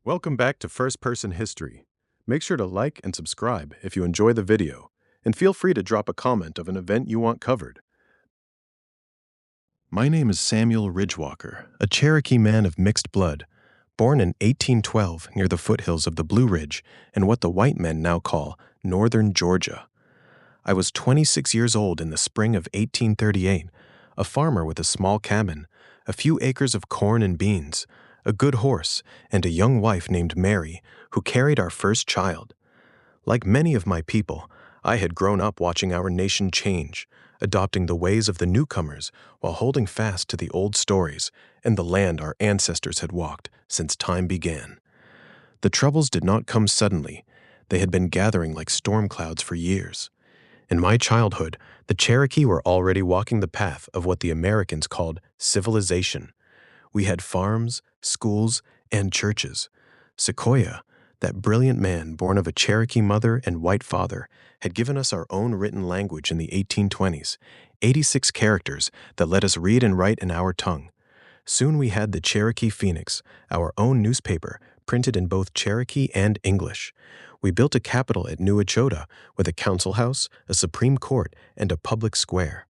Welcome back to First Person History. Make sure to like and subscribe if you enjoy the video, and feel free to drop a comment of an event you want covered. My name is Samuel Ridgewalker, a Cherokee man of mixed blood, born in 1812 near the foothills of the Blue Ridge in what the white men now call northern Georgia. I was 26 years old in the spring of 1838, a farmer with a small cabin, a few acres of corn and beans, a good horse, and a young wife named Mary, who carried our first child. Like many of my people, I had grown up watching our nation change, adopting the ways of the newcomers while holding fast to the old stories and the land our ancestors had walked since time began. The troubles did not come suddenly. They had been gathering like storm clouds for years. In my childhood, the Cherokee were already walking the path of what the Americans called civilization. We had farms, schools, and churches. Sequoyah, that brilliant man born of a Cherokee mother and white father, had given us our own written language in the 1820s, 86 characters that let us read and write in our tongue. Soon we had the Cherokee Phoenix, our own newspaper, printed in both Cherokee and English. We built a capital at New Echota with a council house, a Supreme Court, and a public square.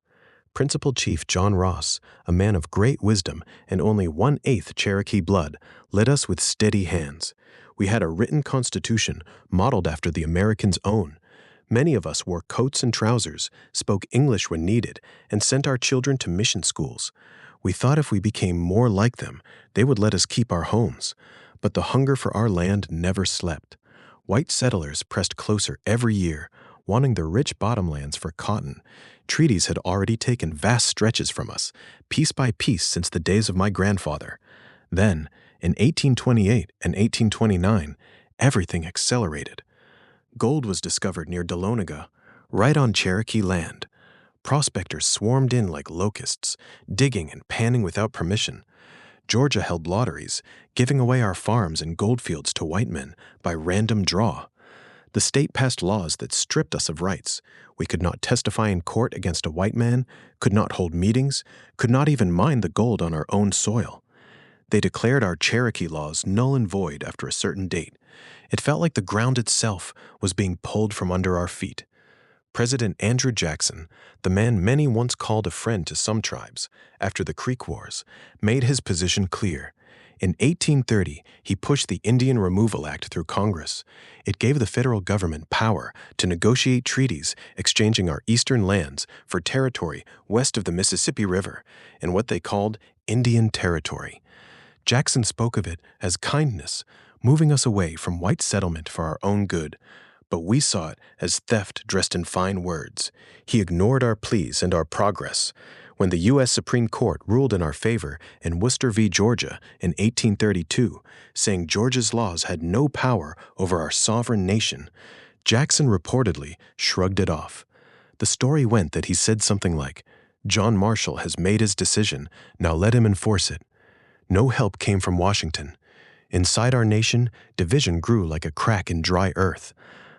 Principal Chief John Ross, a man of great wisdom and only 1/8 Cherokee blood, led us with steady hands. We had a written constitution modeled after the Americans' own. Many of us wore coats and trousers, spoke English when needed, and sent our children to mission schools. We thought if we became more like them, they would let us keep our homes. But the hunger for our land never slept. White settlers pressed closer every year, wanting the rich bottomlands for cotton. Treaties had already taken vast stretches from us, piece by piece since the days of my grandfather. Then, in 1828 and 1829, everything accelerated. Gold was discovered near Dahlonega, right on Cherokee land. Prospectors swarmed in like locusts, digging and panning without permission. Georgia held lotteries, giving away our farms and goldfields to white men by random draw. The state passed laws that stripped us of rights. We could not testify in court against a white man, could not hold meetings, could not even mine the gold on our own soil. They declared our Cherokee laws null and void after a certain date. It felt like the ground itself was being pulled from under our feet. President Andrew Jackson, the man many once called a friend to some tribes after the Creek Wars, made his position clear. In 1830, he pushed the Indian Removal Act through Congress. It gave the federal government power to negotiate treaties exchanging our eastern lands for territory west of the Mississippi River in what they called Indian Territory. Jackson spoke of it as kindness, moving us away from white settlement for our own good. But we saw it as theft dressed in fine words. He ignored our pleas and our progress. When the U.S. Supreme Court ruled in our favor in Worcester v. Georgia in 1832, saying Georgia's laws had no power over our sovereign nation, Jackson reportedly shrugged it off. The story went that he said something like, "John Marshall has made his decision, now let him enforce it." No help came from Washington. Inside our nation, division grew like a crack in dry earth.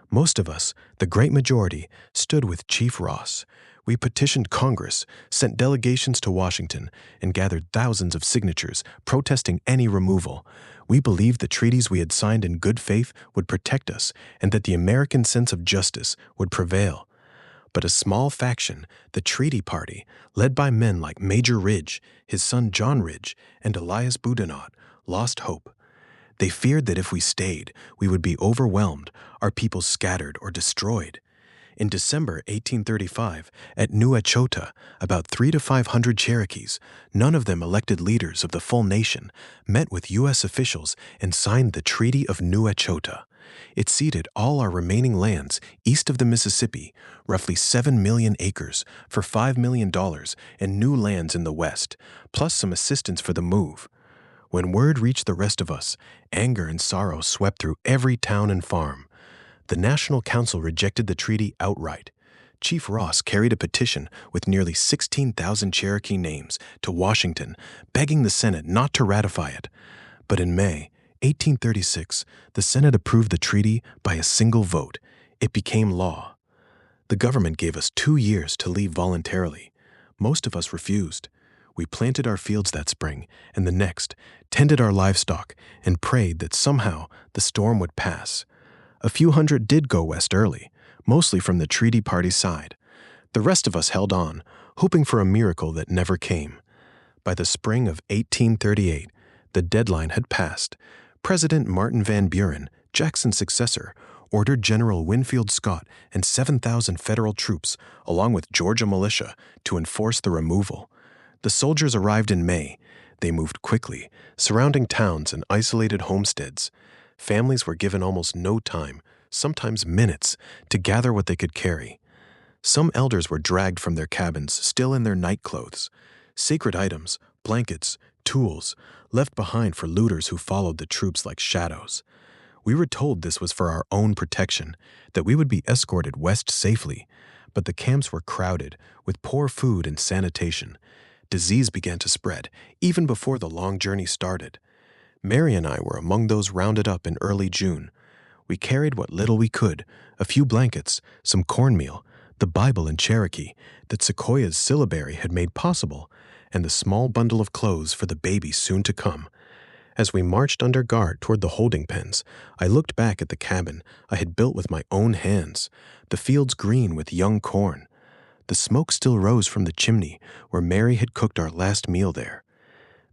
Most of us, the great majority, stood with Chief Ross. We petitioned Congress, sent delegations to Washington, and gathered thousands of signatures protesting any removal. We believed the treaties we had signed in good faith would protect us and that the American sense of justice would prevail. But a small faction, the Treaty Party, led by men like Major Ridge, his son John Ridge, and Elias Boudinot, lost hope. They feared that if we stayed, we would be overwhelmed, our people scattered or destroyed. In December 1835, at New Echota, about 300 to 500 Cherokees, none of them elected leaders of the full nation, met with U.S. officials and signed the Treaty of New Echota. It ceded all our remaining lands east of the Mississippi, roughly 7 million acres, for $5 million and new lands in the west, plus some assistance for the move. When word reached the rest of us, anger and sorrow swept through every town and farm. The National Council rejected the treaty outright. Chief Ross carried a petition with nearly 16,000 Cherokee names to Washington, begging the Senate not to ratify it. But in May 1836, the Senate approved the treaty by a single vote. It became law. The government gave us 2 years to leave voluntarily. Most of us refused. We planted our fields that spring, and the next, tended our livestock, and prayed that somehow the storm would pass. A few hundred did go west early, mostly from the treaty party side. The rest of us held on, hoping for a miracle that never came. By the spring of 1838, the deadline had passed. President Martin Van Buren, Jackson's successor, ordered General Winfield Scott and 7,000 federal troops, along with Georgia militia, to enforce the removal. The soldiers arrived in May. They moved quickly, surrounding towns and isolated homesteads. Families were given almost no time, sometimes minutes, to gather what they could carry. Some elders were dragged from their cabins, still in their nightclothes. Sacred items, blankets, tools, left behind for looters who followed the troops like shadows. We were told this was for our own protection, that we would be escorted west safely, but the camps were crowded, with poor food and sanitation. Disease began to spread, even before the long journey started. Mary and I were among those rounded up in early June. We carried what little we could, a few blankets, some cornmeal, the Bible in Cherokee that Sequoia's syllabary had made possible, and the small bundle of clothes for the baby soon to come. As we marched under guard toward the holding pens, I looked back at the cabin I had built with my own hands, the fields green with young corn. The smoke still rose from the chimney where Mary had cooked our last meal there.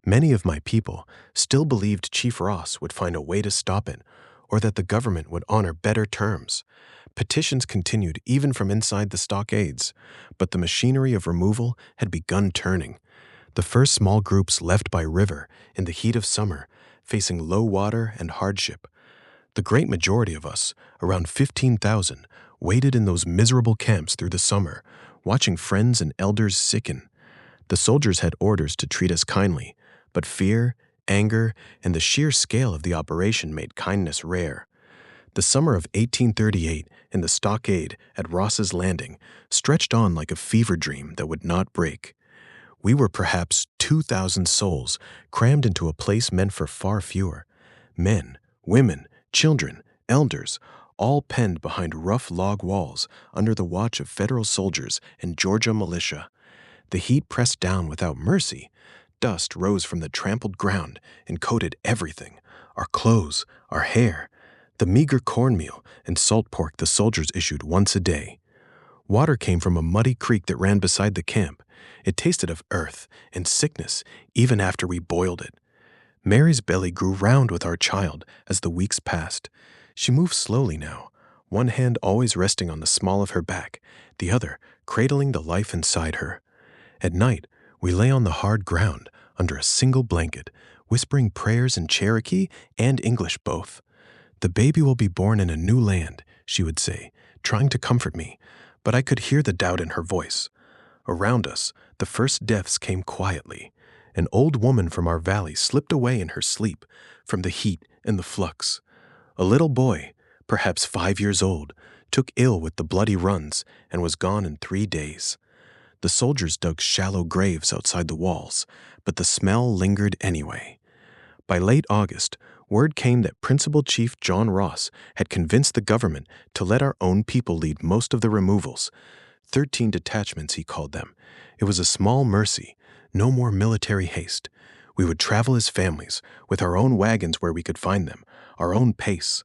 Many of my people still believed Chief Ross would find a way to stop it, or that the government would honor better terms. Petitions continued even from inside the stockades, but the machinery of removal had begun turning. The first small groups left by river in the heat of summer, facing low water and hardship. The great majority of us, around 15,000, waited in those miserable camps through the summer, watching friends and elders sicken. The soldiers had orders to treat us kindly, but fear, anger, and the sheer scale of the operation made kindness rare. The summer of 1838 in the stockade at Ross's Landing stretched on like a fever dream that would not break. We were perhaps 2,000 souls crammed into a place meant for far fewer. Men, women, children, elders, all penned behind rough log walls under the watch of federal soldiers and Georgia militia. The heat pressed down without mercy. Dust rose from the trampled ground and coated everything, our clothes, our hair, the meager cornmeal and salt pork the soldiers issued once a day. Water came from a muddy creek that ran beside the camp. It tasted of earth and sickness even after we boiled it. Mary's belly grew round with our child as the weeks passed. She moved slowly now, one hand always resting on the small of her back, the other cradling the life inside her. At night, we lay on the hard ground under a single blanket, whispering prayers in Cherokee and English both. "The baby will be born in a new land," she would say, trying to comfort me, but I could hear the doubt in her voice. Around us, the first deaths came quietly. An old woman from our valley slipped away in her sleep from the heat and the flux. A little boy, perhaps 5 years old, took ill with the bloody runs and was gone in 3 days. The soldiers dug shallow graves outside the walls, but the smell lingered anyway. By late August, word came that Principal Chief John Ross had convinced the government to let our own people lead most of the removals. 13 detachments, he called them. It was a small mercy, no more military haste. We would travel as families, with our own wagons where we could find them, our own pace.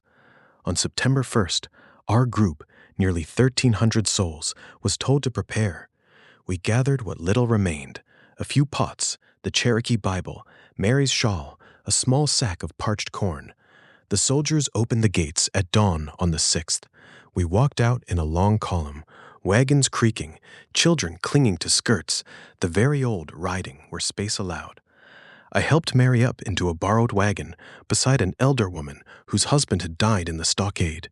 On September 1st, our group, nearly 1,300 souls, was told to prepare. We gathered what little remained, a few pots, the Cherokee Bible, Mary's shawl, a small sack of parched corn. The soldiers opened the gates at dawn on the 6th. We walked out in a long column, wagons creaking, children clinging to skirts, the very old riding where space allowed. I helped Mary up into a borrowed wagon beside an elder woman whose husband had died in the stockade.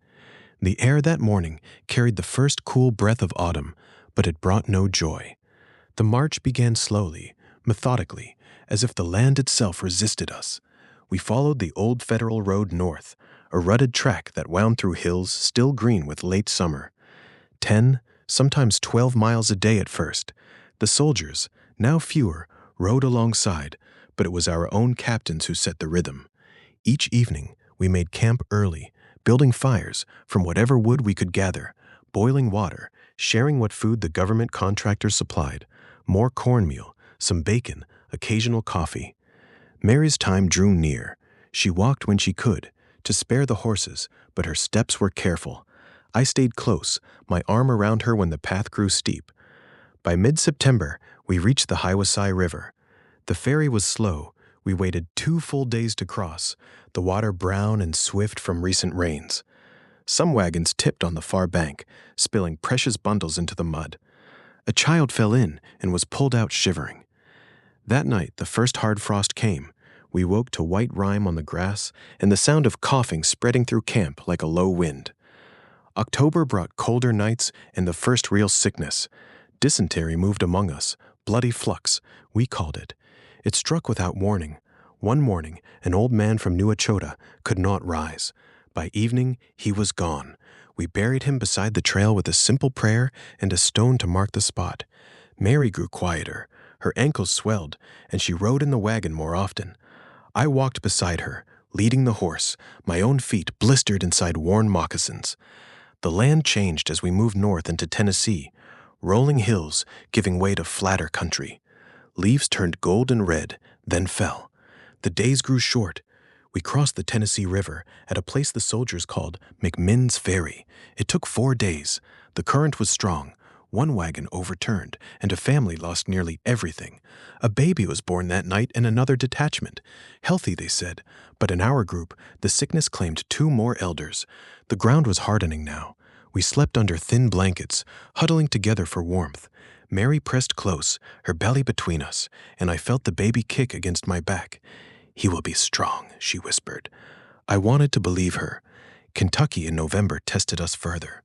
The air that morning carried the first cool breath of autumn, but it brought no joy. The march began slowly, methodically, as if the land itself resisted us. We followed the old federal road north, a rutted track that wound through hills still green with late summer. 10, sometimes 12 miles a day at first. The soldiers, now fewer, rode alongside, but it was our own captains who set the rhythm. Each evening, we made camp early, building fires from whatever wood we could gather, boiling water, sharing what food the government contractors supplied, more cornmeal, some bacon, occasional coffee. Mary's time drew near. She walked when she could, to spare the horses, but her steps were careful. I stayed close, my arm around her when the path grew steep. By mid-September, we reached the Hiwassai River. The ferry was slow. We waited 2 full days to cross, the water brown and swift from recent rains. Some wagons tipped on the far bank, spilling precious bundles into the mud. A child fell in and was pulled out shivering. That night, the first hard frost came. We woke to white rime on the grass and the sound of coughing spreading through camp like a low wind. October brought colder nights and the first real sickness. Dysentery moved among us, bloody flux, we called it. It struck without warning. One morning, an old man from New Echota could not rise. By evening, he was gone. We buried him beside the trail with a simple prayer and a stone to mark the spot. Mary grew quieter. Her ankles swelled, and she rode in the wagon more often. I walked beside her, leading the horse, my own feet blistered inside worn moccasins. The land changed as we moved north into Tennessee, rolling hills giving way to flatter country. Leaves turned gold and red, then fell. The days grew short. We crossed the Tennessee River at a place the soldiers called McMinn's Ferry. It took 4 days. The current was strong. One wagon overturned, and a family lost nearly everything. A baby was born that night in another detachment. Healthy, they said, but in our group, the sickness claimed 2 more elders. The ground was hardening now. We slept under thin blankets, huddling together for warmth. Mary pressed close, her belly between us, and I felt the baby kick against my back. "He will be strong," she whispered. I wanted to believe her. Kentucky in November tested us further.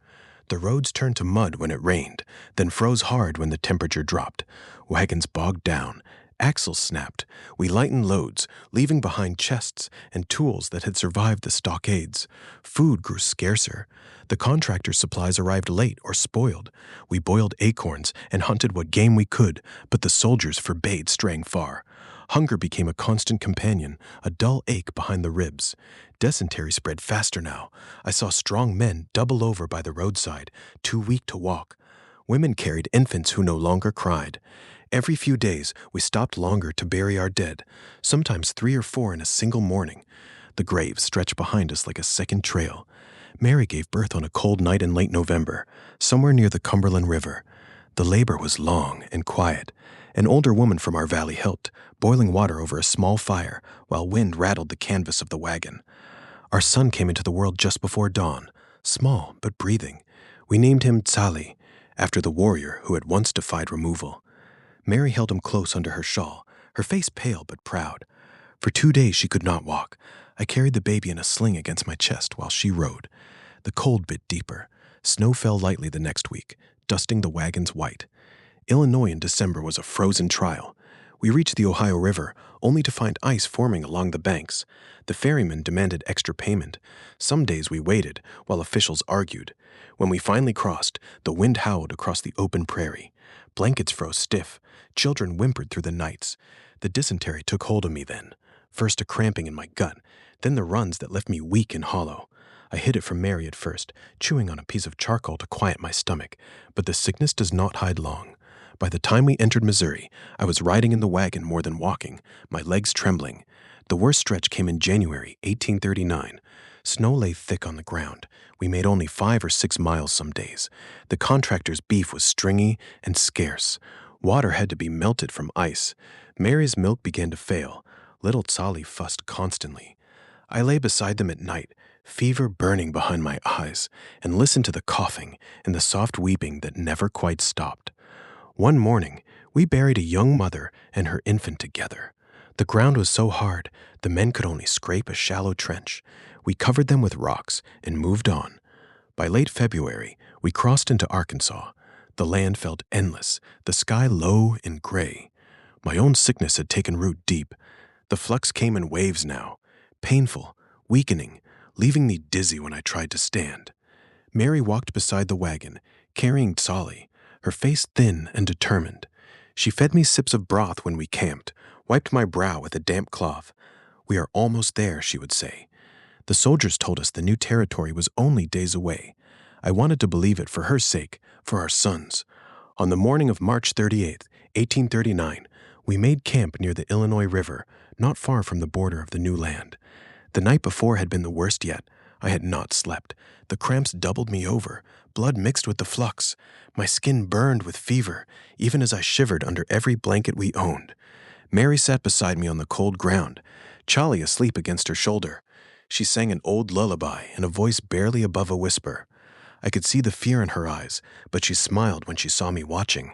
The roads turned to mud when it rained, then froze hard when the temperature dropped. Wagons bogged down. Axles snapped. We lightened loads, leaving behind chests and tools that had survived the stockades. Food grew scarcer. The contractor's supplies arrived late or spoiled. We boiled acorns and hunted what game we could, but the soldiers forbade straying far. Hunger became a constant companion, a dull ache behind the ribs. Dysentery spread faster now. I saw strong men double over by the roadside, too weak to walk. Women carried infants who no longer cried. Every few days, we stopped longer to bury our dead, sometimes 3 or 4 in a single morning. The graves stretched behind us like a second trail. Mary gave birth on a cold night in late November, somewhere near the Cumberland River. The labor was long and quiet. An older woman from our valley helped, boiling water over a small fire while wind rattled the canvas of the wagon. Our son came into the world just before dawn, small but breathing. We named him Tsali, after the warrior who had once defied removal. Mary held him close under her shawl, her face pale but proud. For 2 days she could not walk. I carried the baby in a sling against my chest while she rode. The cold bit deeper. Snow fell lightly the next week, dusting the wagons white. Illinois in December was a frozen trial. We reached the Ohio River, only to find ice forming along the banks. The ferryman demanded extra payment. Some days we waited, while officials argued. When we finally crossed, the wind howled across the open prairie. Blankets froze stiff. Children whimpered through the nights. The dysentery took hold of me then. First a cramping in my gut, then the runs that left me weak and hollow. I hid it from Mary at first, chewing on a piece of charcoal to quiet my stomach. But the sickness does not hide long. By the time we entered Missouri, I was riding in the wagon more than walking, my legs trembling. The worst stretch came in January 1839. Snow lay thick on the ground. We made only 5 or 6 miles some days. The contractor's beef was stringy and scarce. Water had to be melted from ice. Mary's milk began to fail. Little Tsali fussed constantly. I lay beside them at night, fever burning behind my eyes, and listened to the coughing and the soft weeping that never quite stopped. One morning, we buried a young mother and her infant together. The ground was so hard, the men could only scrape a shallow trench. We covered them with rocks and moved on. By late February, we crossed into Arkansas. The land felt endless, the sky low and gray. My own sickness had taken root deep. The flux came in waves now, painful, weakening, leaving me dizzy when I tried to stand. Mary walked beside the wagon, carrying Tsali, her face thin and determined. She fed me sips of broth when we camped, wiped my brow with a damp cloth. "We are almost there," she would say. The soldiers told us the new territory was only days away. I wanted to believe it for her sake, for our sons. On the morning of March 38th, 1839, We made camp near the Illinois River, not far from the border of the new land. The night before had been the worst yet. I had not slept. The cramps doubled me over. Blood mixed with the flux. My skin burned with fever, even as I shivered under every blanket we owned. Mary sat beside me on the cold ground, Charlie asleep against her shoulder. She sang an old lullaby in a voice barely above a whisper. I could see the fear in her eyes, but she smiled when she saw me watching.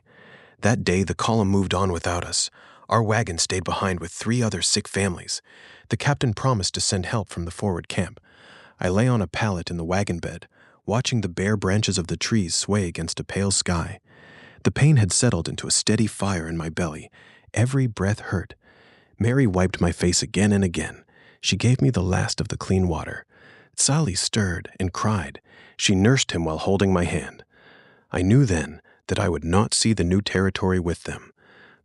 That day, the column moved on without us. Our wagon stayed behind with 3 other sick families. The captain promised to send help from the forward camp. I lay on a pallet in the wagon bed, watching the bare branches of the trees sway against a pale sky. The pain had settled into a steady fire in my belly. Every breath hurt. Mary wiped my face again and again. She gave me the last of the clean water. Sally stirred and cried. She nursed him while holding my hand. I knew then that I would not see the new territory with them.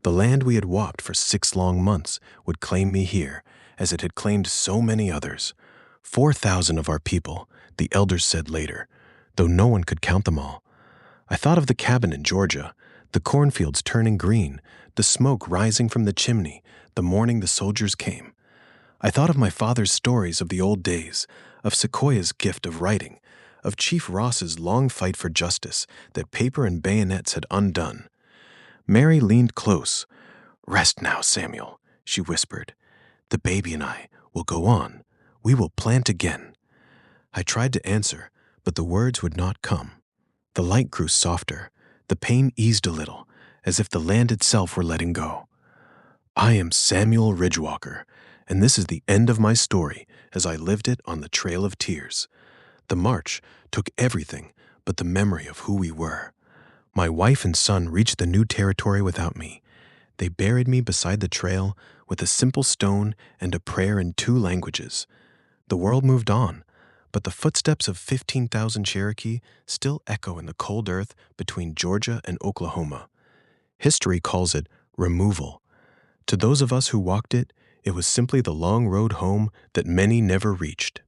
The land we had walked for 6 long months would claim me here, as it had claimed so many others. 4,000 of our people, the elders said later, though no one could count them all. I thought of the cabin in Georgia, the cornfields turning green, the smoke rising from the chimney the morning the soldiers came. I thought of my father's stories of the old days, of Sequoia's gift of writing, of Chief Ross's long fight for justice that paper and bayonets had undone. Mary leaned close. "Rest now, Samuel," she whispered. "The baby and I will go on. We will plant again." I tried to answer, but the words would not come. The light grew softer. The pain eased a little, as if the land itself were letting go. I am Samuel Ridgewalker, and this is the end of my story as I lived it on the Trail of Tears. The march took everything but the memory of who we were. My wife and son reached the new territory without me. They buried me beside the trail with a simple stone and a prayer in 2 languages. The world moved on, but the footsteps of 15,000 Cherokee still echo in the cold earth between Georgia and Oklahoma. History calls it removal. To those of us who walked it, it was simply the long road home that many never reached.